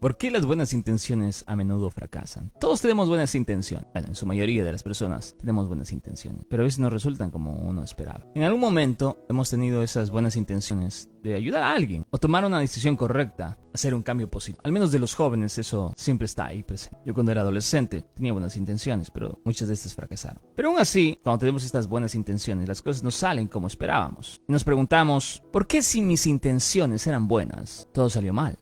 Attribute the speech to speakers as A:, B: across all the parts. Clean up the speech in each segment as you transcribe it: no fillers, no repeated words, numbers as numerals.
A: ¿Por qué las buenas intenciones a menudo fracasan? Todos tenemos buenas intenciones. Bueno, en su mayoría de las personas tenemos buenas intenciones, pero a veces no resultan como uno esperaba. En algún momento hemos tenido esas buenas intenciones de ayudar a alguien o tomar una decisión correcta, hacer un cambio positivo. Al menos de los jóvenes eso siempre está ahí presente. Yo cuando era adolescente tenía buenas intenciones, pero muchas de estas fracasaron. Pero aún así, cuando tenemos estas buenas intenciones, las cosas no salen como esperábamos. Y nos preguntamos, ¿por qué si mis intenciones eran buenas, todo salió mal?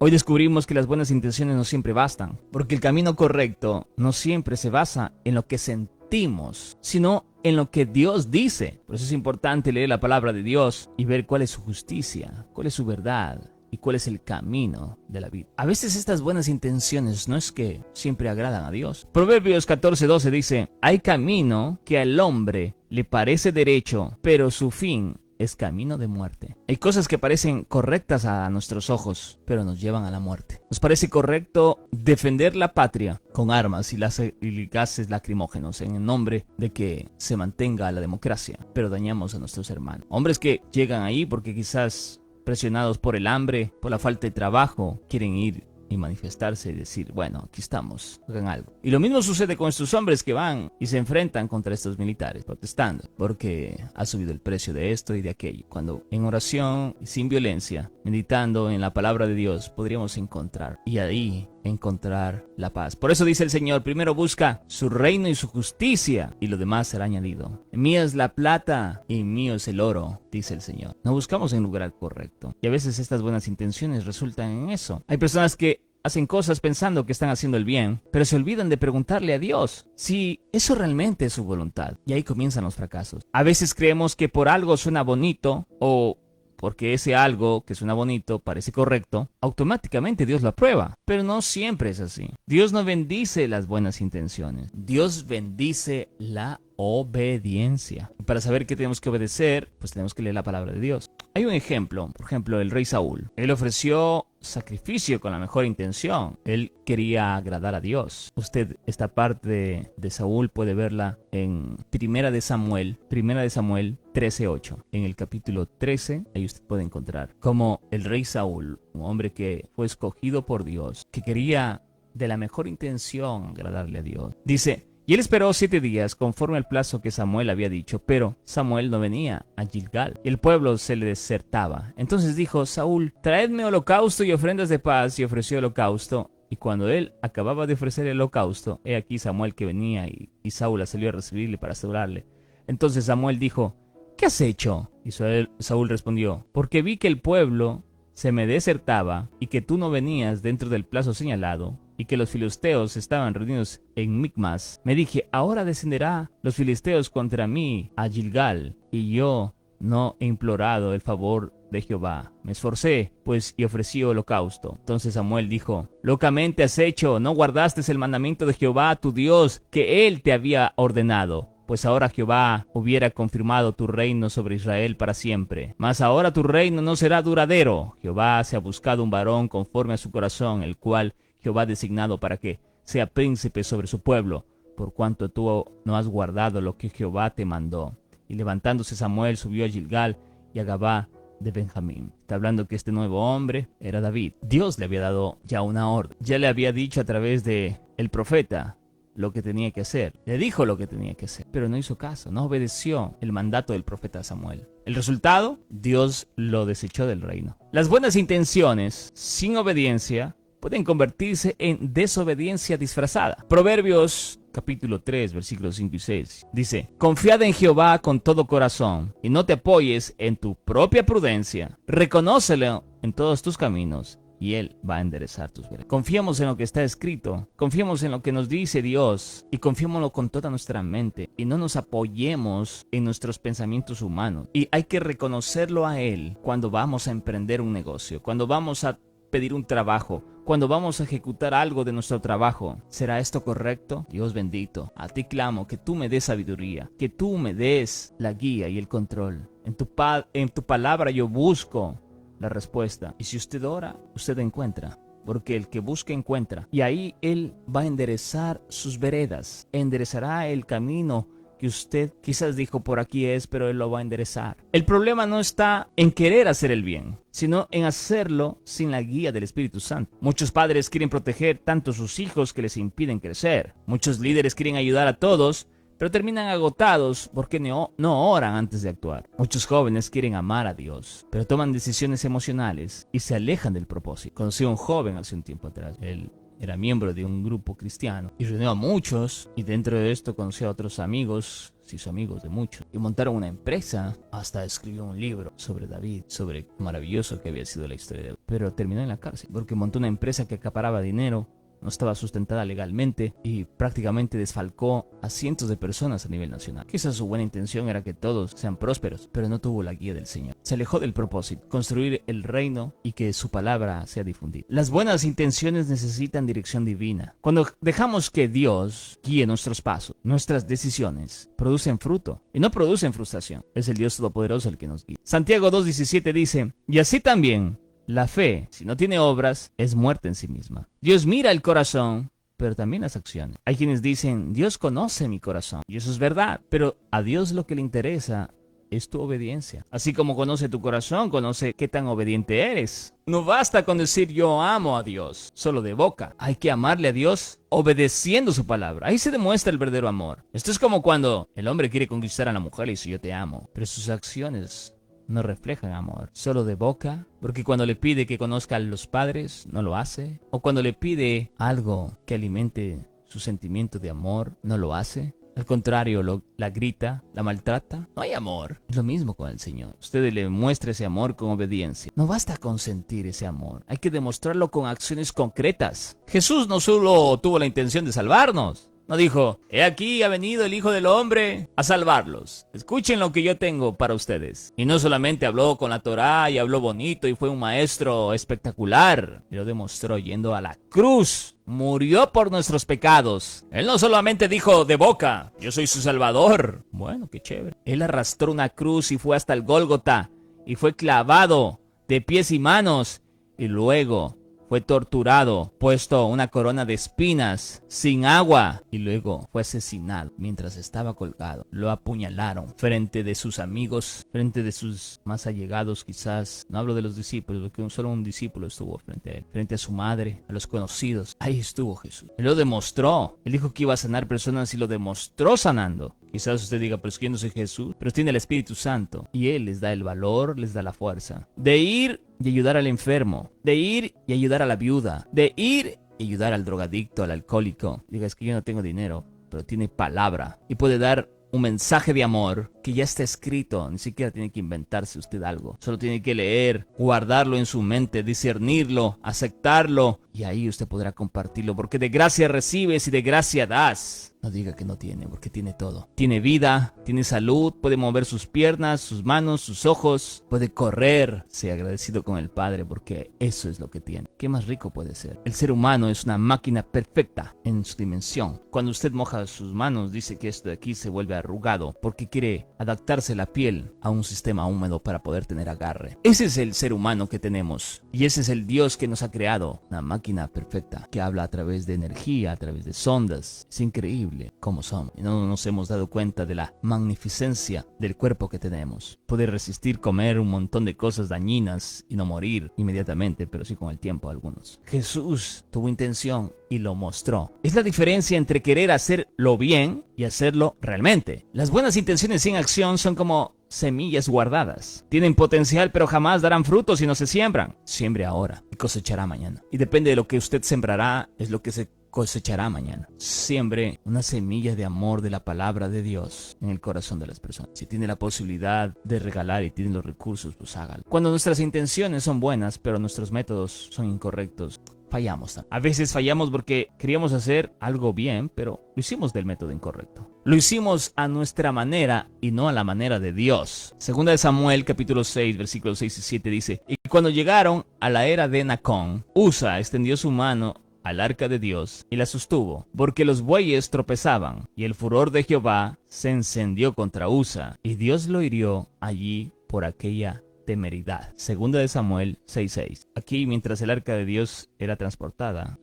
A: Hoy descubrimos que las buenas intenciones no siempre bastan, porque el camino correcto no siempre se basa en lo que sentimos, sino en lo que Dios dice. Por eso es importante leer la palabra de Dios y ver cuál es su justicia, cuál es su verdad y cuál es el camino de la vida. A veces estas buenas intenciones no es que siempre agradan a Dios. Proverbios 14:12 dice, hay camino que al hombre le parece derecho, pero su fin es camino de muerte. Hay cosas que parecen correctas a nuestros ojos, pero nos llevan a la muerte. Nos parece correcto defender la patria con armas y gases lacrimógenos en el nombre de que se mantenga la democracia, pero dañamos a nuestros hermanos. Hombres que llegan ahí porque quizás presionados por el hambre, por la falta de trabajo, quieren ir y manifestarse y decir, bueno, aquí estamos, hagan algo. Y lo mismo sucede con estos hombres que van y se enfrentan contra estos militares, protestando, porque ha subido el precio de esto y de aquello. Cuando en oración, sin violencia, meditando en la palabra de Dios, podríamos encontrar, y ahí encontrar la paz. Por eso dice el Señor, primero busca su reino y su justicia, y lo demás será añadido. Mía es la plata y mío es el oro, dice el Señor. No buscamos en el lugar correcto. Y a veces estas buenas intenciones resultan en eso. Hay personas que hacen cosas pensando que están haciendo el bien, pero se olvidan de preguntarle a Dios si eso realmente es su voluntad. Y ahí comienzan los fracasos. A veces creemos que por algo suena bonito o porque ese algo que suena bonito parece correcto, automáticamente Dios lo aprueba. Pero no siempre es así. Dios no bendice las buenas intenciones. Dios bendice la obediencia. Y para saber qué tenemos que obedecer, pues tenemos que leer la palabra de Dios. Hay un ejemplo, por ejemplo, el rey Saúl. Él ofreció sacrificio con la mejor intención. Él quería agradar a Dios. Usted esta parte de Saúl puede verla en Primera de Samuel 13:8. En el capítulo 13, ahí usted puede encontrar cómo el rey Saúl, un hombre que fue escogido por Dios, que quería de la mejor intención agradarle a Dios. Dice, y él esperó 7 días conforme al plazo que Samuel había dicho, pero Samuel no venía a Gilgal y el pueblo se le desertaba. Entonces dijo Saúl, traedme holocausto y ofrendas de paz, y ofreció holocausto. Y cuando él acababa de ofrecer el holocausto, he aquí Samuel que venía y Saúl salió a recibirle para saludarle. Entonces Samuel dijo, ¿qué has hecho? Y Saúl respondió, porque vi que el pueblo se me desertaba y que tú no venías dentro del plazo señalado, y que los filisteos estaban reunidos en Micmas. Me dije, ahora descenderá los filisteos contra mí a Gilgal, y yo no he implorado el favor de Jehová. Me esforcé, pues, y ofrecí holocausto. Entonces Samuel dijo, locamente has hecho, no guardaste el mandamiento de Jehová tu Dios, que él te había ordenado. Pues ahora Jehová hubiera confirmado tu reino sobre Israel para siempre. Mas ahora tu reino no será duradero. Jehová se ha buscado un varón conforme a su corazón, el cual Jehová ha designado para que sea príncipe sobre su pueblo, por cuanto tú no has guardado lo que Jehová te mandó. Y levantándose Samuel subió a Gilgal y a Gabá de Benjamín. Está hablando que este nuevo hombre era David. Dios le había dado ya una orden. Ya le había dicho a través de el profeta lo que tenía que hacer. Le dijo lo que tenía que hacer, pero no hizo caso, no obedeció el mandato del profeta Samuel. El resultado, Dios lo desechó del reino. Las buenas intenciones sin obediencia pueden convertirse en desobediencia disfrazada. Proverbios capítulo 3, versículos 5 y 6 dice, confiad en Jehová con todo corazón y no te apoyes en tu propia prudencia. Reconócelo en todos tus caminos y Él va a enderezar tus veredas. Confiemos en lo que está escrito, confiemos en lo que nos dice Dios y confiémoslo con toda nuestra mente y no nos apoyemos en nuestros pensamientos humanos. Y hay que reconocerlo a Él cuando vamos a emprender un negocio, cuando vamos a pedir un trabajo, cuando vamos a ejecutar algo de nuestro trabajo. ¿Será esto correcto? Dios bendito, a ti clamo que tú me des sabiduría, que tú me des la guía y el control. En tu palabra yo busco la respuesta. Y si usted ora, usted encuentra. Porque el que busca encuentra. Y ahí Él va a enderezar sus veredas. Enderezará el camino que usted quizás dijo por aquí es, pero Él lo va a enderezar. El problema no está en querer hacer el bien, sino en hacerlo sin la guía del Espíritu Santo. Muchos padres quieren proteger tanto a sus hijos que les impiden crecer. Muchos líderes quieren ayudar a todos, pero terminan agotados porque no oran antes de actuar. Muchos jóvenes quieren amar a Dios, pero toman decisiones emocionales y se alejan del propósito. Conocí a un joven hace un tiempo atrás. Él era miembro de un grupo cristiano y reunió a muchos, y dentro de esto conoció a otros amigos, se hizo amigos de muchos, y montaron una empresa, hasta escribió un libro sobre David, sobre lo maravilloso que había sido la historia de David. Pero terminó en la cárcel porque montó una empresa que acaparaba dinero, no estaba sustentada legalmente y prácticamente desfalcó a cientos de personas a nivel nacional. Quizás su buena intención era que todos sean prósperos, pero no tuvo la guía del Señor. Se alejó del propósito, construir el reino y que su palabra sea difundida. Las buenas intenciones necesitan dirección divina. Cuando dejamos que Dios guíe nuestros pasos, nuestras decisiones producen fruto y no producen frustración. Es el Dios Todopoderoso el que nos guía. Santiago 2:17 dice, y así también la fe, si no tiene obras, es muerta en sí misma. Dios mira el corazón, pero también las acciones. Hay quienes dicen, Dios conoce mi corazón, y eso es verdad, pero a Dios lo que le interesa es tu obediencia. Así como conoce tu corazón, conoce qué tan obediente eres. No basta con decir yo amo a Dios, solo de boca. Hay que amarle a Dios obedeciendo su palabra. Ahí se demuestra el verdadero amor. Esto es como cuando el hombre quiere conquistar a la mujer y dice yo te amo, pero sus acciones no reflejan amor, solo de boca, porque cuando le pide que conozca a los padres, no lo hace, o cuando le pide algo que alimente su sentimiento de amor, no lo hace. Al contrario, la grita, la maltrata. No hay amor. Es lo mismo con el Señor. Usted le muestra ese amor con obediencia. No basta con sentir ese amor. Hay que demostrarlo con acciones concretas. Jesús no solo tuvo la intención de salvarnos. No dijo, he aquí ha venido el Hijo del Hombre a salvarlos. Escuchen lo que yo tengo para ustedes. Y no solamente habló con la Torá y habló bonito y fue un maestro espectacular. Lo demostró yendo a la cruz. Murió por nuestros pecados. Él no solamente dijo de boca, yo soy su Salvador. Bueno, qué chévere. Él arrastró una cruz y fue hasta el Gólgota. Y fue clavado de pies y manos. Y luego fue torturado, puesto una corona de espinas, sin agua, y luego fue asesinado mientras estaba colgado. Lo apuñalaron frente de sus amigos, frente de sus más allegados quizás. No hablo de los discípulos, porque solo un discípulo estuvo frente a él. Frente a su madre, a los conocidos. Ahí estuvo Jesús. Él lo demostró. Él dijo que iba a sanar personas y lo demostró sanando. Quizás usted diga, pero es que yo no soy Jesús. Pero tiene el Espíritu Santo. Y Él les da el valor, les da la fuerza de ir y ayudar al enfermo, de ir y ayudar a la viuda, de ir y ayudar al drogadicto, al alcohólico. Diga, es que yo no tengo dinero, pero tiene palabra y puede dar un mensaje de amor que ya está escrito. Ni siquiera tiene que inventarse usted algo. Solo tiene que leer, guardarlo en su mente, discernirlo, aceptarlo, y ahí usted podrá compartirlo, porque de gracia recibes y de gracia das. No diga que no tiene, porque tiene todo. Tiene vida, tiene salud, puede mover sus piernas, sus manos, sus ojos, puede correr. Sea agradecido con el Padre, porque eso es lo que tiene. ¿Qué más rico puede ser? El ser humano es una máquina perfecta en su dimensión. Cuando usted moja sus manos, dice que esto de aquí se vuelve arrugado, porque quiere adaptarse la piel a un sistema húmedo para poder tener agarre. Ese es el ser humano que tenemos, y ese es el Dios que nos ha creado. Una máquina perfecta que habla a través de energía, a través de sondas. Es increíble cómo somos, y no nos hemos dado cuenta de la magnificencia del cuerpo que tenemos. Puede resistir comer un montón de cosas dañinas y no morir inmediatamente, pero sí con el tiempo algunos. Jesús tuvo intención y lo mostró. Es la diferencia entre querer hacerlo bien y hacerlo realmente. Las buenas intenciones sin acción son como semillas guardadas. Tienen potencial, pero jamás darán frutos si no se siembran. Siembre ahora y cosechará mañana. Y depende de lo que usted sembrará, es lo que se cosechará mañana. Siembre una semilla de amor de la palabra de Dios en el corazón de las personas. Si tiene la posibilidad de regalar y tiene los recursos, pues hágalo. Cuando nuestras intenciones son buenas, pero nuestros métodos son incorrectos, fallamos. A veces fallamos porque queríamos hacer algo bien, pero lo hicimos del método incorrecto. Lo hicimos a nuestra manera y no a la manera de Dios. Segunda de Samuel, capítulo 6, versículos 6 y 7 dice: Y cuando llegaron a la era de Nacón, Usa extendió su mano al arca de Dios y la sostuvo, porque los bueyes tropezaban, y el furor de Jehová se encendió contra Usa, y Dios lo hirió allí por aquella temeridad. Segunda de Samuel 6:6. Aquí, mientras el arca de Dios era transportada,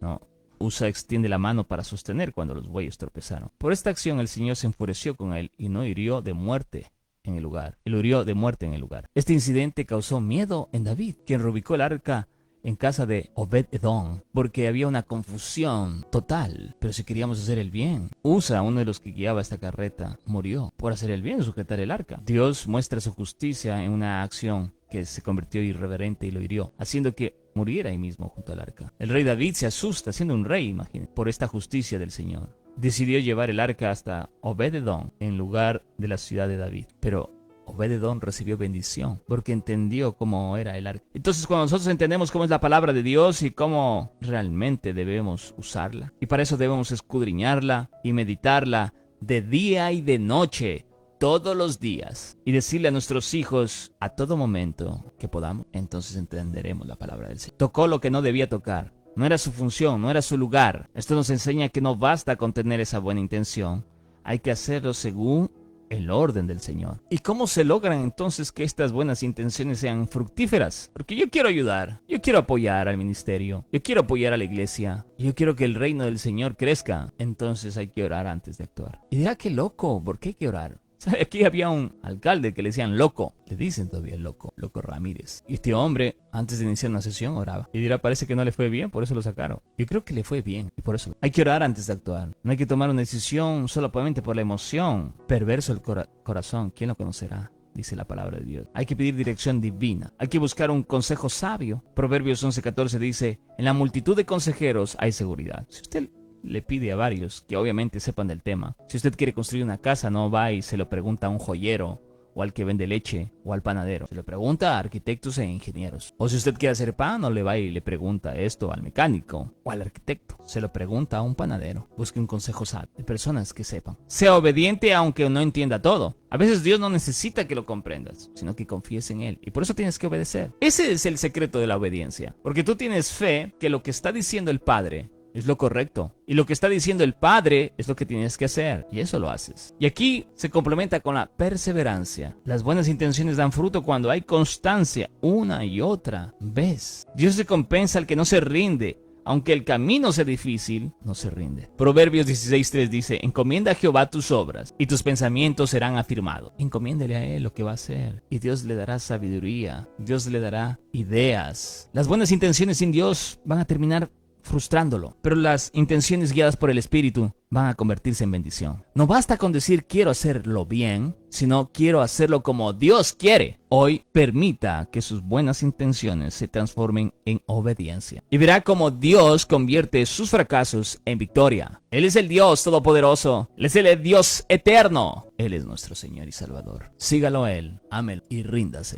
A: Usa extiende la mano para sostener cuando los bueyes tropezaron. Por esta acción el Señor se enfureció con él y no hirió de muerte en el lugar. Él hirió de muerte en el lugar. Este incidente causó miedo en David, quien reubicó el arca en casa de Obed-Edom, porque había una confusión total. Pero si queríamos hacer el bien, Usa, uno de los que guiaba esta carreta, murió por hacer el bien, sujetar el arca. Dios muestra su justicia en una acción que se convirtió irreverente y lo hirió, haciendo que muriera ahí mismo junto al arca. El rey David se asusta, siendo un rey, imagínense, por esta justicia del Señor. Decidió llevar el arca hasta Obed-Edom en lugar de la ciudad de David. Pero Obed-Edom recibió bendición porque entendió cómo era el arca. Entonces, cuando nosotros entendemos cómo es la palabra de Dios y cómo realmente debemos usarla, y para eso debemos escudriñarla y meditarla de día y de noche, todos los días, y decirle a nuestros hijos a todo momento que podamos, entonces entenderemos la palabra del Señor. Tocó lo que no debía tocar. No era su función, no era su lugar. Esto nos enseña que no basta con tener esa buena intención. Hay que hacerlo según el orden del Señor. ¿Y cómo se logran entonces que estas buenas intenciones sean fructíferas? Porque yo quiero ayudar, yo quiero apoyar al ministerio, yo quiero apoyar a la iglesia, yo quiero que el reino del Señor crezca. Entonces hay que orar antes de actuar. Y dirá, qué loco, ¿por qué hay que orar? ¿Sabe? Aquí había un alcalde que le decían loco. Le dicen todavía loco Ramírez. Y este hombre, antes de iniciar una sesión, oraba. Y dirá, parece que no le fue bien, por eso lo sacaron. Yo creo que le fue bien, y por eso. Hay que orar antes de actuar. No hay que tomar una decisión solamente por la emoción. Perverso el corazón, ¿quién lo conocerá? Dice la palabra de Dios. Hay que pedir dirección divina. Hay que buscar un consejo sabio. Proverbios 11:14 dice, en la multitud de consejeros hay seguridad. Si usted le pide a varios que obviamente sepan del tema. Si usted quiere construir una casa, no va y se lo pregunta a un joyero, o al que vende leche, o al panadero. Se lo pregunta a arquitectos e ingenieros. O si usted quiere hacer pan, no le va y le pregunta esto al mecánico o al arquitecto. Se lo pregunta a un panadero. Busque un consejo sabio de personas que sepan. Sea obediente aunque no entienda todo. A veces Dios no necesita que lo comprendas, sino que confíes en Él. Y por eso tienes que obedecer. Ese es el secreto de la obediencia. Porque tú tienes fe que lo que está diciendo el Padre es lo correcto. Y lo que está diciendo el Padre es lo que tienes que hacer. Y eso lo haces. Y aquí se complementa con la perseverancia. Las buenas intenciones dan fruto cuando hay constancia una y otra vez. Dios recompensa al que no se rinde. Aunque el camino sea difícil, no se rinde. Proverbios 16:3 dice, encomienda a Jehová tus obras y tus pensamientos serán afirmados. Encomiéndele a Él lo que va a hacer. Y Dios le dará sabiduría. Dios le dará ideas. Las buenas intenciones sin Dios van a terminar frustrándolo, pero las intenciones guiadas por el Espíritu van a convertirse en bendición. No basta con decir quiero hacerlo bien, sino quiero hacerlo como Dios quiere. Hoy permita que sus buenas intenciones se transformen en obediencia y verá cómo Dios convierte sus fracasos en victoria. Él es el Dios todopoderoso, Él es el Dios eterno, Él es nuestro Señor y Salvador. Sígalo a Él, ámelo y ríndase.